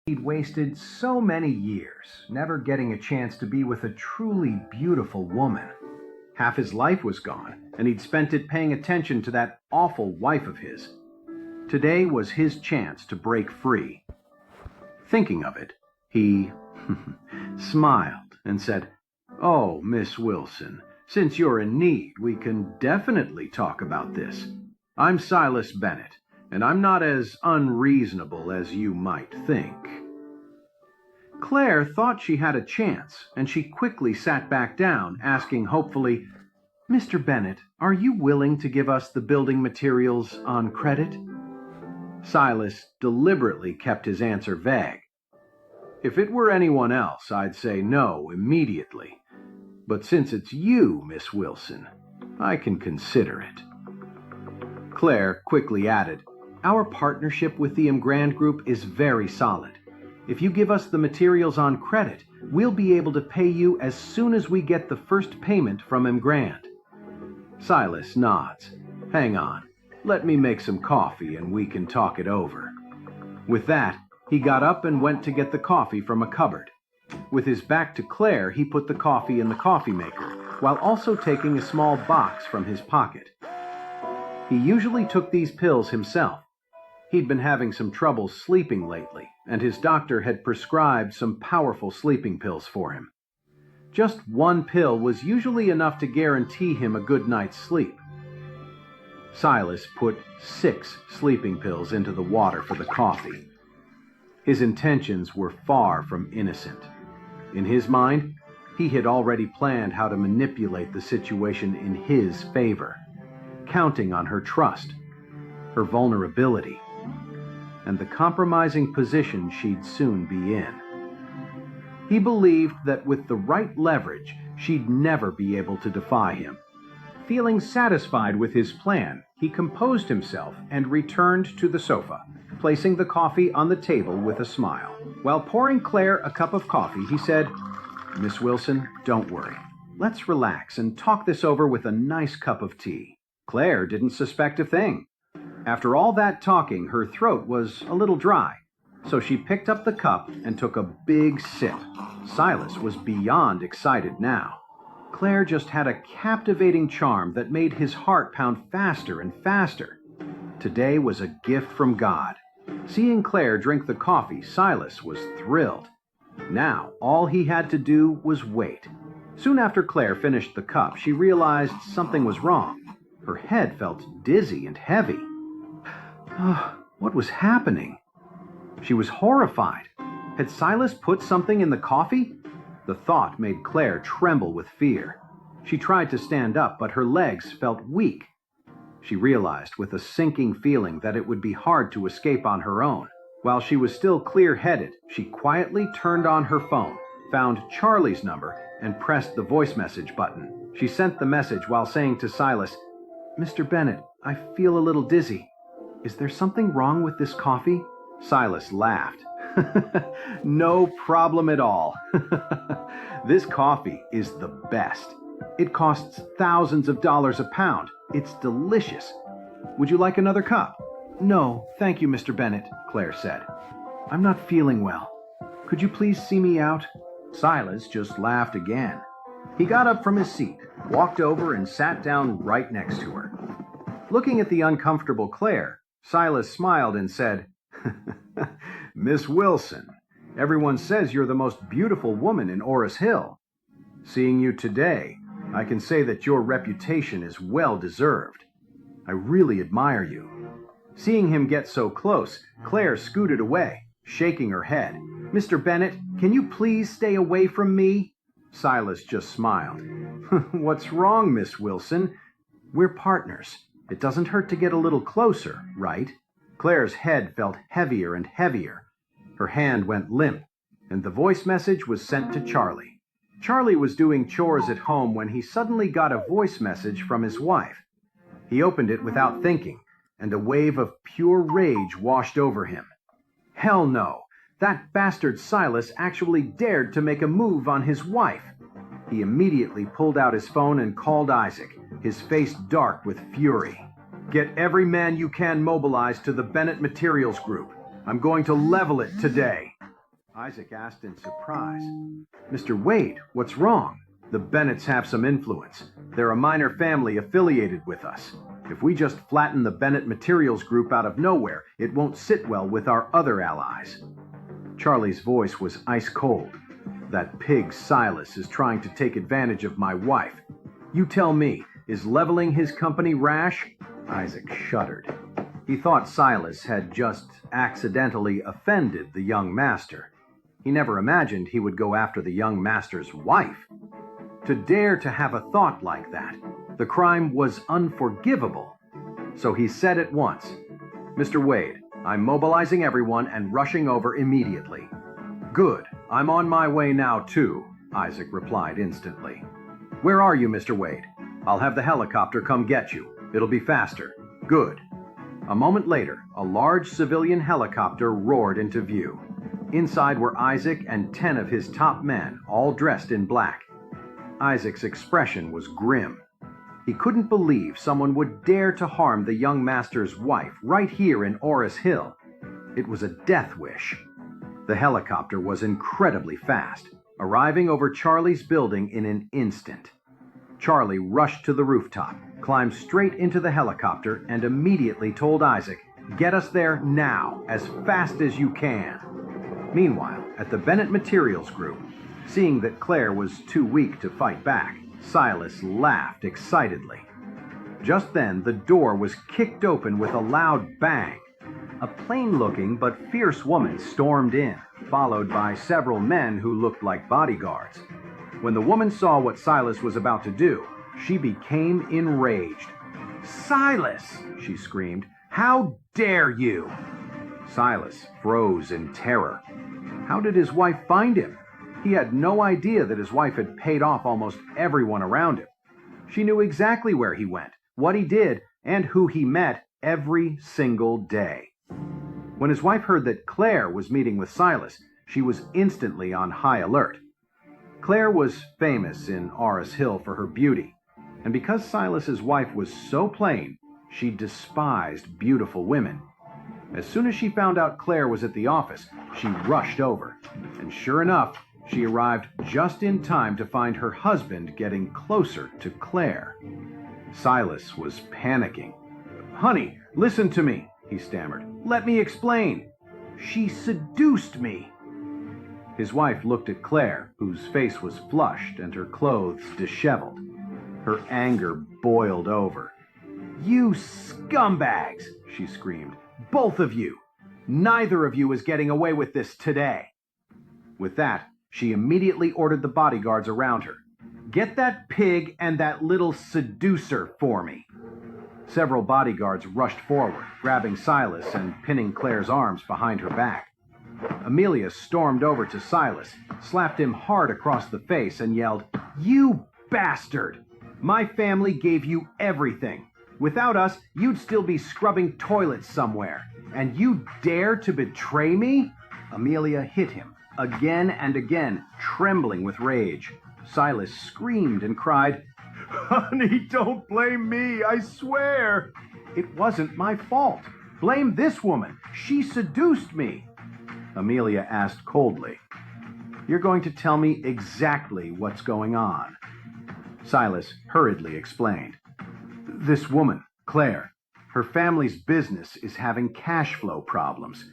He'd wasted so many years, never getting a chance to be with a truly beautiful woman. Half his life was gone, and he'd spent it paying attention to that awful wife of his. Today was his chance to break free. Thinking of it, he smiled and said, "Oh, Miss Wilson, since you're in need, we can definitely talk about this. I'm Silas Bennett, and I'm not as unreasonable as you might think." Claire thought she had a chance, and she quickly sat back down, asking hopefully, "Mr. Bennett, are you willing to give us the building materials on credit?" Silas deliberately kept his answer vague. "If it were anyone else, I'd say no immediately. But since it's you, Miss Wilson, I can consider it." Claire quickly added, "Our partnership with the Grand Group is very solid. If you give us the materials on credit, we'll be able to pay you as soon as we get the first payment from Grand." Silas nods. "Hang on. Let me make some coffee and we can talk it over." With that, he got up and went to get the coffee from a cupboard. With his back to Claire, he put the coffee in the coffee maker, while also taking a small box from his pocket. He usually took these pills himself. He'd been having some trouble sleeping lately, and his doctor had prescribed some powerful sleeping pills for him. Just one pill was usually enough to guarantee him a good night's sleep. Silas put 6 sleeping pills into the water for the coffee. His intentions were far from innocent. In his mind, he had already planned how to manipulate the situation in his favor, counting on her trust, her vulnerability, and the compromising position she'd soon be in. He believed that with the right leverage, she'd never be able to defy him. Feeling satisfied with his plan, he composed himself and returned to the sofa, placing the coffee on the table with a smile. While pouring Claire a cup of coffee, he said, "Miss Wilson, don't worry. Let's relax and talk this over with a nice cup of tea." Claire didn't suspect a thing. After all that talking, her throat was a little dry, so she picked up the cup and took a big sip. Silas was beyond excited now. Claire just had a captivating charm that made his heart pound faster and faster. Today was a gift from God. Seeing Claire drink the coffee, Silas was thrilled. Now, all he had to do was wait. Soon after Claire finished the cup, she realized something was wrong. Her head felt dizzy and heavy. What was happening? She was horrified. Had Silas put something in the coffee? The thought made Claire tremble with fear. She tried to stand up, but her legs felt weak. She realized with a sinking feeling that it would be hard to escape on her own. While she was still clear-headed, she quietly turned on her phone, found Charlie's number, and pressed the voice message button. She sent the message while saying to Silas, "Mr. Bennett, I feel a little dizzy. Is there something wrong with this coffee?" Silas laughed. "No problem at all. This coffee is the best. It costs thousands of dollars a pound. It's delicious. Would you like another cup?" "No, thank you, Mr. Bennett," Claire said. "I'm not feeling well. Could you please see me out?" Silas just laughed again. He got up from his seat, walked over, and sat down right next to her. Looking at the uncomfortable Claire, Silas smiled and said, "Miss Wilson, everyone says you're the most beautiful woman in Orris Hill. Seeing you today, I can say that your reputation is well deserved. I really admire you." Seeing him get so close, Claire scooted away, shaking her head. "Mr. Bennett, can you please stay away from me?" Silas just smiled. "What's wrong, Miss Wilson? We're partners. It doesn't hurt to get a little closer, right?" Claire's head felt heavier and heavier. Her hand went limp, and the voice message was sent to Charlie. Charlie was doing chores at home when he suddenly got a voice message from his wife. He opened it without thinking, and a wave of pure rage washed over him. Hell no! That bastard Silas actually dared to make a move on his wife. He immediately pulled out his phone and called Isaac, his face dark with fury. "Get every man you can mobilized to the Bennett Materials Group. I'm going to level it today." Isaac asked in surprise. Mr. Wade, what's wrong? The Bennetts have some influence. They're a minor family affiliated with us. If we just flatten the Bennett Materials Group out of nowhere, it won't sit well with our other allies. Charlie's voice was ice cold. That pig Silas is trying to take advantage of my wife. You tell me, is leveling his company rash? Isaac shuddered. He thought Silas had just accidentally offended the young master. He never imagined he would go after the young master's wife. To dare to have a thought like that, the crime was unforgivable. So he said at once, Mr. Wade, I'm mobilizing everyone and rushing over immediately. Good, I'm on my way now too, Isaac replied instantly. Where are you, Mr. Wade? I'll have the helicopter come get you. It'll be faster. Good. A moment later, a large civilian helicopter roared into view. Inside were Isaac and 10 of his top men, all dressed in black. Isaac's expression was grim. He couldn't believe someone would dare to harm the young master's wife right here in Oris Hill. It was a death wish. The helicopter was incredibly fast, arriving over Charlie's building in an instant. Charlie rushed to the rooftop, climbed straight into the helicopter, and immediately told Isaac, "Get us there now, as fast as you can." Meanwhile, at the Bennett Materials Group, seeing that Claire was too weak to fight back, Silas laughed excitedly. Just then, the door was kicked open with a loud bang. A plain-looking but fierce woman stormed in, followed by several men who looked like bodyguards. When the woman saw what Silas was about to do, she became enraged. "Silas!" she screamed. "How dare you!" Silas froze in terror. How did his wife find him? He had no idea that his wife had paid off almost everyone around him. She knew exactly where he went, what he did, and who he met every single day. When his wife heard that Claire was meeting with Silas, she was instantly on high alert. Claire was famous in Oris Hill for her beauty, and because Silas's wife was so plain, she despised beautiful women. As soon as she found out Claire was at the office, she rushed over, and sure enough, she arrived just in time to find her husband getting closer to Claire. Silas was panicking. "Honey, listen to me," he stammered. "Let me explain. She seduced me." His wife looked at Claire, whose face was flushed and her clothes disheveled. Her anger boiled over. "You scumbags!" she screamed. "Both of you! Neither of you is getting away with this today." With that, she immediately ordered the bodyguards around her. "Get that pig and that little seducer for me." Several bodyguards rushed forward, grabbing Silas and pinning Claire's arms behind her back. Amelia stormed over to Silas, slapped him hard across the face, and yelled, "You bastard! My family gave you everything. Without us, you'd still be scrubbing toilets somewhere. And you dare to betray me?" Amelia hit him, again and again, trembling with rage. Silas screamed and cried, "Honey, don't blame me, I swear. It wasn't my fault. Blame this woman. She seduced me." Amelia asked coldly, "You're going to tell me exactly what's going on?" Silas hurriedly explained. "This woman, Claire, her family's business is having cash flow problems.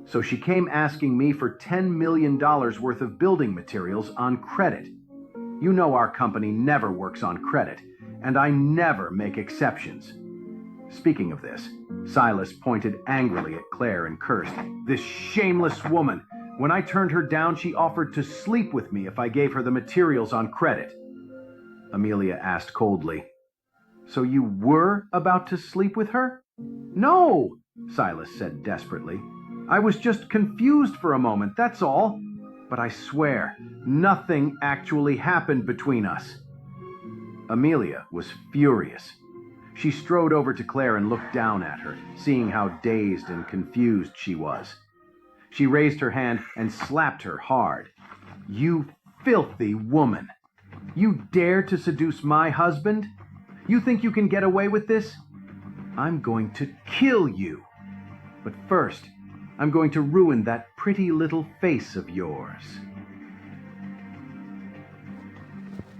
So she came asking me for $10 million worth of building materials on credit. You know our company never works on credit, and I never make exceptions." Speaking of this, Silas pointed angrily at Claire and cursed, "This shameless woman! When I turned her down, she offered to sleep with me if I gave her the materials on credit." Amelia asked coldly, "So you were about to sleep with her?" "No," Silas said desperately. "I was just confused for a moment, that's all. But I swear, nothing actually happened between us." Amelia was furious. She strode over to Claire and looked down at her, seeing how dazed and confused she was. She raised her hand and slapped her hard. "You filthy woman! You dare to seduce my husband? You think you can get away with this? I'm going to kill you. But first, I'm going to ruin that pretty little face of yours.